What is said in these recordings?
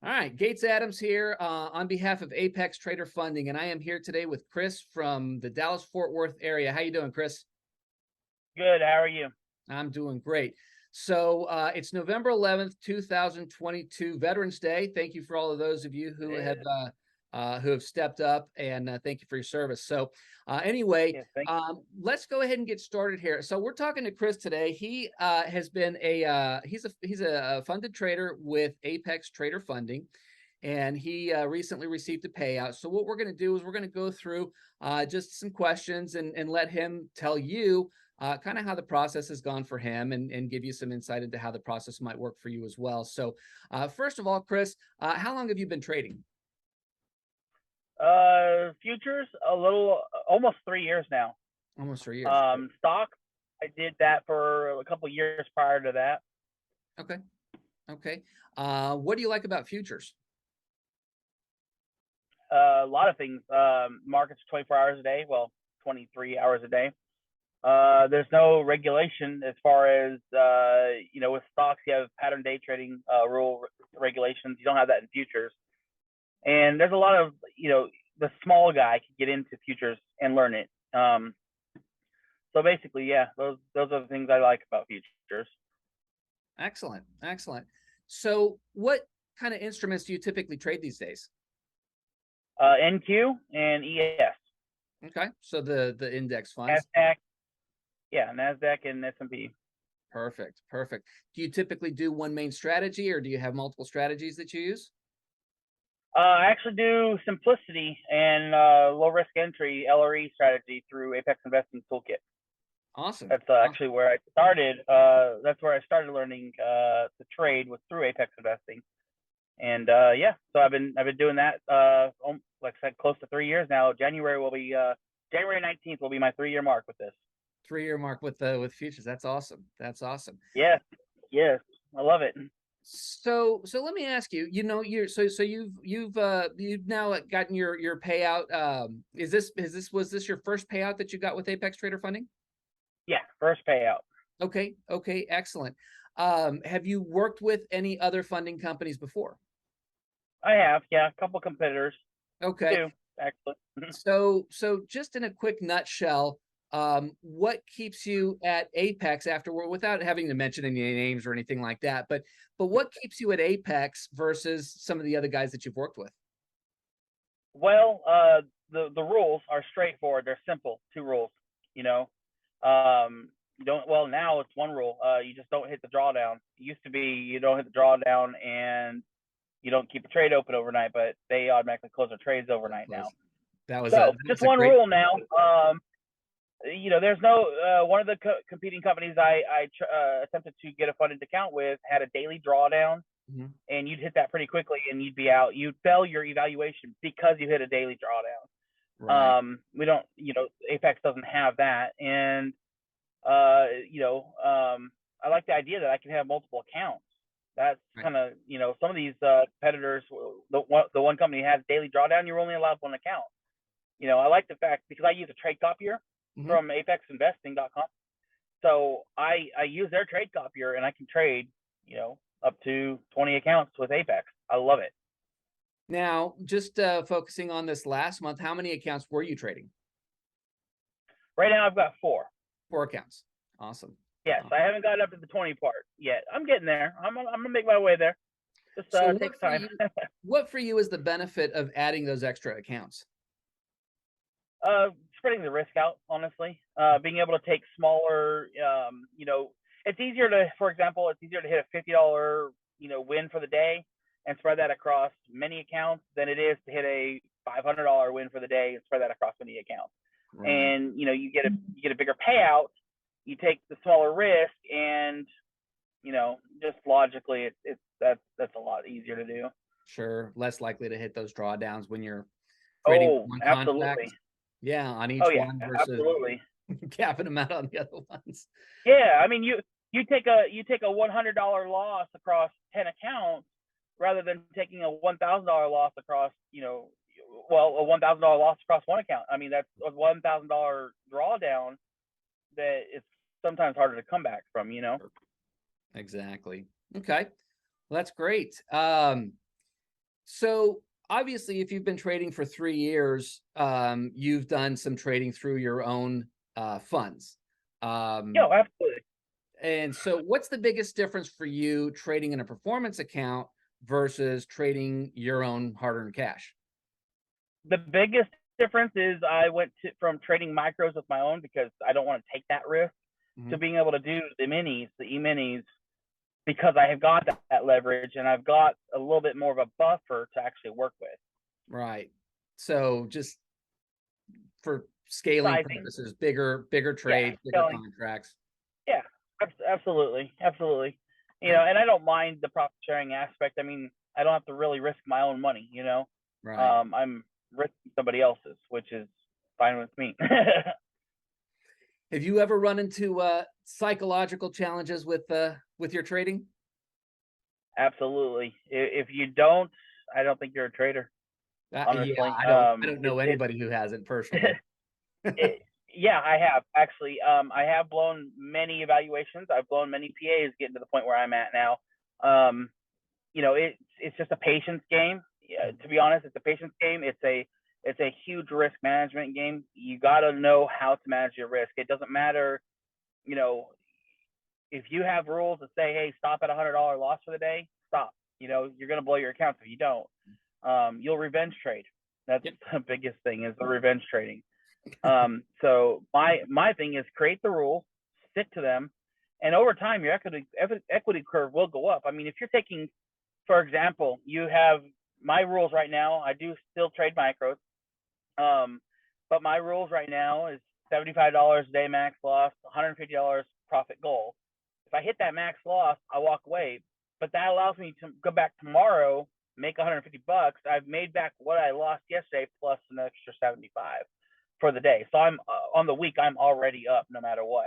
All right, Gates Adams here on behalf of Apex Trader Funding, and I am here today with Chris from the Dallas-Fort Worth area. How you doing, Chris? Good. How are you? I'm doing great. So it's November 11th, 2022, Veterans Day. Thank you for all of those of you Yeah. who have stepped up, and thank you for your service. So anyway, Yes, thank let's go ahead and get started here. So we're talking to Chris today. He has been he's a funded trader with Apex Trader Funding, and he recently received a payout. So what we're going to do is we're going to go through just some questions and let him tell you kind of how the process has gone for him and give you some insight into how the process might work for you as well. So first of all, Chris, how long have you been trading? you. Futures, almost 3 years now. Almost 3 years. Stock, I did that for a couple years prior to that. Okay. Okay. What do you like about futures? A lot of things. Markets 24 hours a day. Well, 23 hours a day. There's no regulation as far as with stocks you have pattern day trading rule regulations. You don't have that in futures, and there's a lot of the small guy can get into futures and learn it. So basically, yeah, those are the things I like about futures. Excellent. Excellent. So what kind of instruments do you typically trade these days? NQ and ES, Okay. So the index funds. Nasdaq, yeah, Nasdaq and S&P. Perfect. Perfect. Do you typically do one main strategy or do you have multiple strategies that you use? I actually do simplicity and low risk entry (LRE) strategy through Apex Investing Toolkit. Awesome. That's actually where I started. That's where I started learning to trade was through Apex Investing. And yeah, so I've been doing that like I said, close to 3 years now. January 19th will be my 3 year mark with this. 3 year mark with futures. That's awesome. That's awesome. Yes, yes, I love it. So let me ask you, you've now gotten your payout. Was this your first payout that you got with Apex Trader Funding? Yeah, first payout. Okay, okay, excellent. Have you worked with any other funding companies before? I have, yeah, a couple competitors, Okay. two actually. So just in a quick nutshell, what keeps you at Apex without having to mention any names or anything like that, but what keeps you at Apex versus some of the other guys that you've worked with? Well, the rules are straightforward. They're simple. Two rules. You know, don't well now it's one rule. You just don't hit the drawdown. It used to be you don't hit the drawdown and you don't keep a trade open overnight, but they automatically close their trades overnight now. That So just was a one great. rule now. There's no one of the competing companies I attempted to get a funded account with had a daily drawdown, Mhm. and you'd hit that pretty quickly, and you'd be out. You'd fail your evaluation because you hit a daily drawdown. Right, We don't, Apex doesn't have that, and uh, you know, I like the idea that I can have multiple accounts. That's right. kind of, some of these competitors, the one company has daily drawdown, you're only allowed one account. I like the fact because I use a trade copier Mhm. from apexinvesting.com. So I use their trade copier and I can trade, up to 20 accounts with Apex. I love it. Now, just focusing on this last month, how many accounts were you trading? Right now I've got four. 4 accounts. Awesome. Yes, Uh, I haven't gotten up to the 20 part yet. I'm getting there. I'm gonna make my way there. Just so takes time. what for you is the benefit of adding those extra accounts? Spreading the risk out, honestly. Being able to take smaller, it's easier to, for example, it's easier to hit a $50, win for the day and spread that across many accounts than it is to hit a $500 win for the day and spread that across many accounts. Right. And you get a bigger payout. You take the smaller risk, and just logically, that's a lot easier to do. Sure. Less likely to hit those drawdowns when you're trading Oh, one contract. absolutely. Yeah, on Oh each yeah, one versus absolutely. capping them out on the other ones. Yeah, I mean you take a $100 loss across 10 accounts rather than taking a $1,000 loss across a $1,000 loss across one account. I mean that's a $1,000 drawdown that is sometimes harder to come back from. Exactly. Okay. Well, that's great. So obviously, if you've been trading for 3 years, you've done some trading through your own funds. Yeah, Um, absolutely. and so, what's the biggest difference for you trading in a performance account versus trading your own hard-earned cash? The biggest difference is I went from trading micros with my own because I don't want to take that risk to Mhm. being able to do the minis, the e-minis, because I have got that leverage and I've got a little bit more of a buffer to actually work with. Right. So just for scaling Sizing, purposes, bigger yeah, trades, bigger selling, contracts. yeah, absolutely, absolutely. Right. And I don't mind the profit sharing aspect. I mean, I don't have to really risk my own money. Right. I'm risking somebody else's, which is fine with me. Have you ever run into psychological challenges with your trading? Absolutely. If you don't, I don't think you're a trader. Yeah, Honestly, I don't know anybody who hasn't personally. it, yeah, I have actually. I have blown many evaluations. I've blown many PAs getting to the point where I'm at now. Um, it's just a patience game. Yeah, to be honest, it's a patience game. It's a huge risk management game. You got to know how to manage your risk. It doesn't matter, you know, if you have rules that say, "Hey, stop at $100 loss for the day," stop. You're gonna blow your accounts if you don't. You'll revenge trade. That's Yep. the biggest thing is the revenge trading. So my thing is create the rules, stick to them, and over time your equity curve will go up. I mean, if you're taking, for example, you have my rules right now. I do still trade micros, um, but my rules right now is $75 a day max loss, $150 profit goal. If I hit that max loss, I walk away. But that allows me to go back tomorrow, make 150 bucks. I've made back what I lost yesterday plus an extra 75 for the day. So I'm on the week. I'm already up no matter what,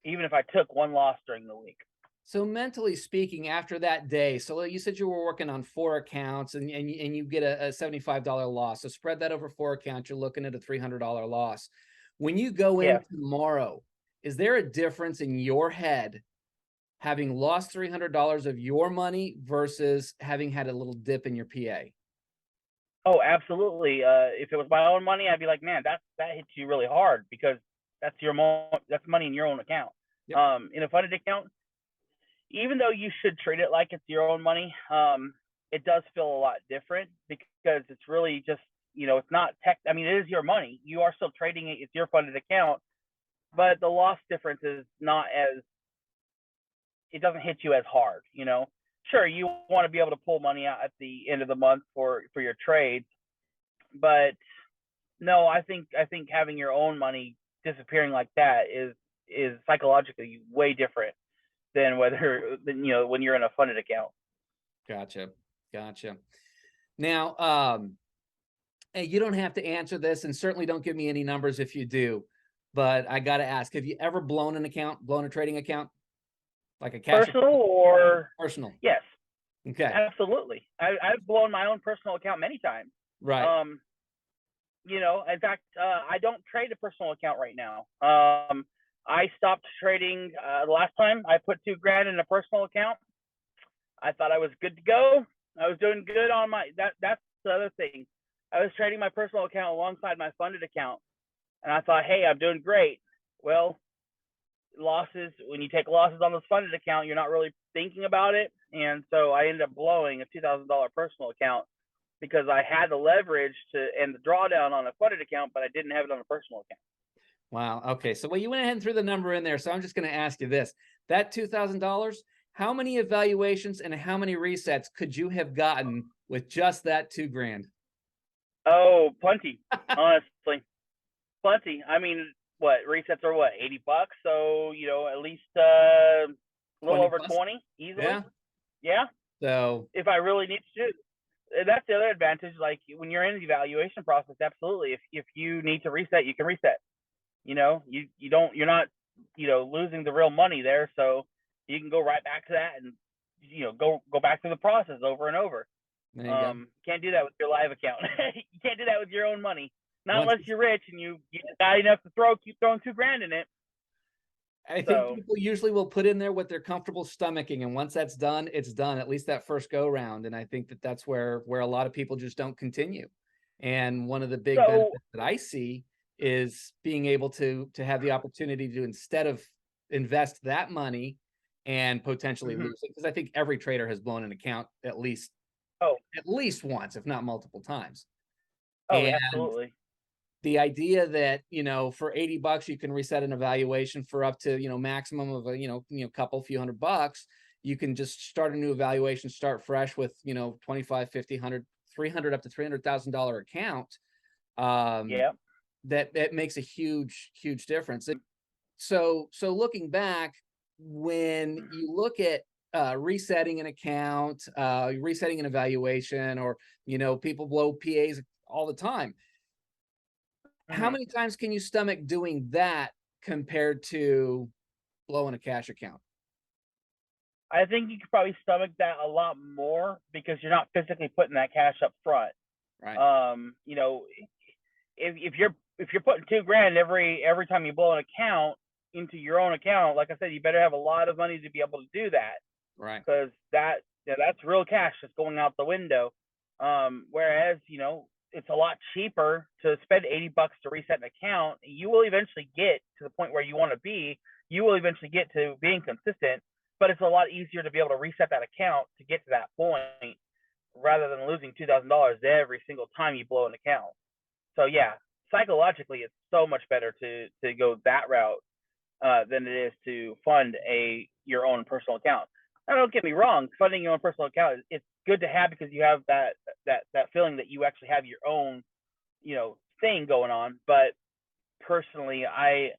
even if I took one loss during the week. So mentally speaking, after that day, so you said you were working on 4 accounts and you get a $75 loss. So spread that over 4 accounts, you're looking at a $300 loss. When you go Yeah. in tomorrow, is there a difference in your head having lost $300 of your money versus having had a little dip in your PA? Oh, absolutely. If it was my own money, I'd be like, man, that hits you really hard because that's money in your own account. Yep. In a funded account, even though you should treat it like it's your own money, it does feel a lot different because it's really just it's not tech. I mean, it is your money. You are still trading it. It's your funded account, but the loss difference is not as it doesn't hit you as hard. Sure, you want to be able to pull money out at the end of the month for your trades, but no, I think having your own money disappearing like that is psychologically way different than when you're in a funded account. Gotcha. Gotcha. Now, and you don't have to answer this, and certainly don't give me any numbers if you do. But I got to ask: have you ever blown a trading account, like a cash Personal account? or Personal. yes, Okay. absolutely. I've blown my own personal account many times. Right. Um, in fact, I don't trade a personal account right now. I stopped trading the last time I put 2 grand in a personal account. I thought I was good to go. I was doing good on my that's the other thing. I was trading my personal account alongside my funded account, and I thought, hey, I'm doing great. Well, losses when you take losses on this funded account, you're not really thinking about it, and so I ended up blowing a $2,000 personal account because I had the leverage to and the drawdown on a funded account, but I didn't have it on a personal account. Wow. Okay. So, well, you went ahead and threw the number in there. So, I'm just going to ask you this: that $2,000, how many evaluations and how many resets could you have gotten with just that 2 grand? Oh, plenty, honestly, plenty. I mean, what resets are what $80? So at least a little 20 over plus? 20 easily. Yeah. Yeah, So, if I really need to do. That's the other advantage. Like when you're in the evaluation process, absolutely. If you need to reset, you can reset. You're not losing the real money there, so you can go right back to that and go back through the process over and over. there you go. Can't do that with your live account. You can't do that with your own money, not Once unless you're rich and you got enough to keep throwing 2 grand in it. I think So, people usually will put in there what they're comfortable stomaching, and once that's done, it's done. At least that first go round, and I think that that's where a lot of people just don't continue. And one of the big so benefits that I see is being able to have the opportunity to, instead of invest that money and potentially mhm. lose it, because I think every trader has blown an account Oh, at least once, if not multiple times. oh, And absolutely. the idea that, for 80 bucks you can reset an evaluation for up to, maximum of a, couple few $100, you can just start a new evaluation, start fresh with, 25, 50, 100, 300 up to $300,000 account. um Yeah. that makes a huge difference. So looking back, when you look at resetting an account, resetting an evaluation, or people blow PAs all the time, how Mhm. many times can you stomach doing that compared to blowing a cash account? I think you could probably stomach that a lot more because you're not physically putting that cash up front. Right, You know, if you're putting 2 grand every time you blow an account into your own account, like I said, you better have a lot of money to be able to do that, right. because that's real cash that's going out the window. Whereas it's a lot cheaper to spend $80 to reset an account. You will eventually get to the point where you want to be. You will eventually get to being consistent, but it's a lot easier to be able to reset that account to get to that point rather than losing $2,000 every single time you blow an account. So yeah, psychologically, it's so much better to go that route than it is to fund your own personal account. Now, don't get me wrong, funding your own personal account, it's good to have because you have that feeling that you actually have your own thing going on. But personally, I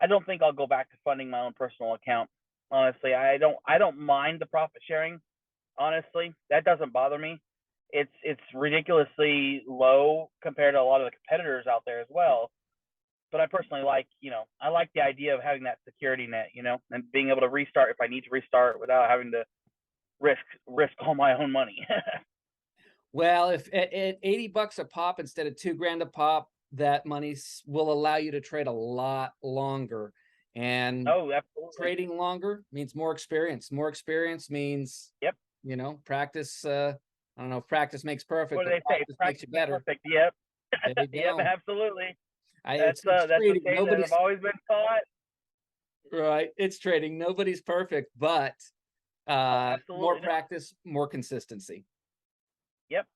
don't think I'll go back to funding my own personal account. Honestly, I don't mind the profit sharing. Honestly, that doesn't bother me. It's ridiculously low compared to a lot of the competitors out there as well. But I personally I like the idea of having that security net, and being able to restart if I need to restart without having to risk all my own money. Well, if at 80 bucks a pop instead of 2 grand a pop, that money will allow you to trade a lot longer. And Oh, absolutely. trading longer means more experience. More experience means, Yep. practice. I don't know if practice makes perfect, What do but they say? practice makes Practice you makes better. perfect. Yep. There you Yep. go. Absolutely. It's That's a trading. saying that I've always been taught. Right. It's trading. Nobody's perfect, but Oh, more absolutely not. practice, more consistency. Yep.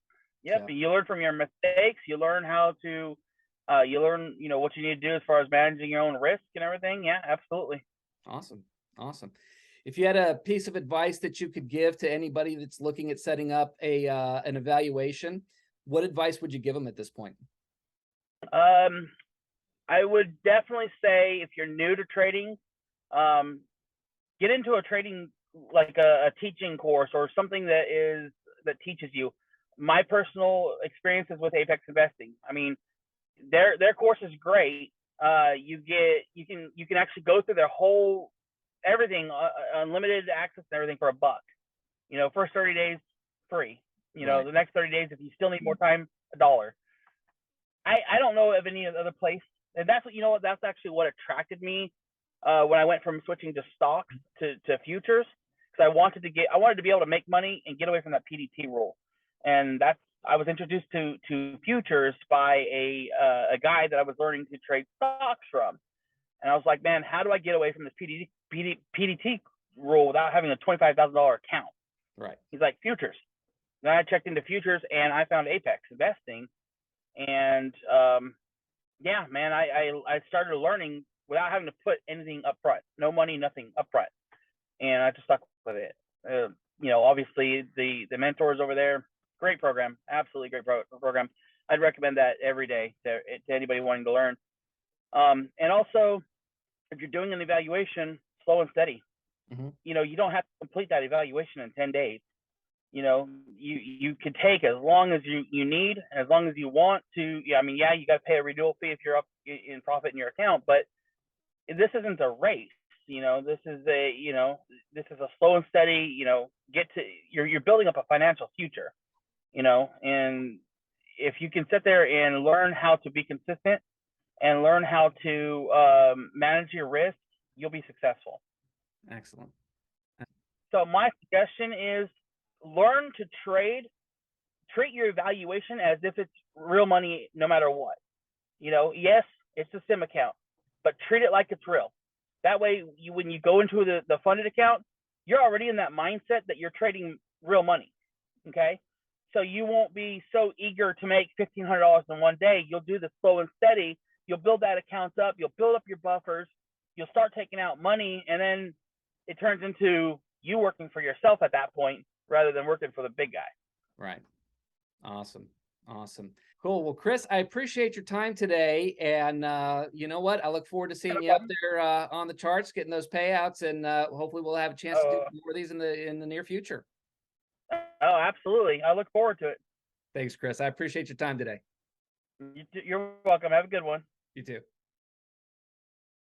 Yep. So You learn from your mistakes. You learn how to. You learn, what you need to do as far as managing your own risk and everything. Yeah, absolutely. awesome. Awesome. If you had a piece of advice that you could give to anybody that's looking at setting up an evaluation, what advice would you give them at this point? Um, I would definitely say if you're new to trading, um, get into a trading like a teaching course or something that teaches you. My personal experiences with Apex Investing. I mean, their course is great. You can actually go through their whole everything, unlimited access and everything for $1. First 30 days free. Right. The next 30 days, if you still need more time, $1. I don't know of any other place, and that's what that's actually what attracted me when I went from switching to stocks to futures, because I wanted to be able to make money and get away from that PDT rule, and that's I was introduced to futures by a guy that I was learning to trade stocks from, and I was like, man, how do I get away from this PDT rule without having a $25,000 account? Right. He's like, futures. Then I checked into futures and I found Apex Investing, and yeah, man, I started learning without having to put anything up front, no money, nothing up front, and I just stuck with it. Obviously the mentors over there, great program, absolutely great program. I'd recommend that every day to anybody wanting to learn. And also, if you're doing an evaluation, slow and steady. Hmm. You don't have to complete that evaluation in 10 days. You could take as long as you need, as long as you want to. Yeah, I mean, yeah, you got to pay a renewal fee if you're up in profit in your account, but this isn't a race. This is a slow and steady. You're building up a financial future. And if you can sit there and learn how to be consistent and learn how to manage your risk you'll be successful. Excellent. So my suggestion is learn to trade. Treat your evaluation as if it's real money, no matter what. Yes, it's a sim account, but treat it like it's real. That way, when you go into the funded account, you're already in that mindset that you're trading real money. Okay, so you won't be so eager to make $1,500 in one day. You'll do the slow and steady. You'll build that account up. You'll build up your buffers. You'll start taking out money, and then it turns into you working for yourself at that point rather than working for the big guy. Right. Awesome. Awesome. Cool. Well, Chris, I appreciate your time today. And you know what? I look forward to seeing you up there on the charts, getting those payouts, and hopefully we'll have a chance to do more of these in the near future. Oh, absolutely. I look forward to it. Thanks, Chris. I appreciate your time today. You're welcome. Have a good one. You too.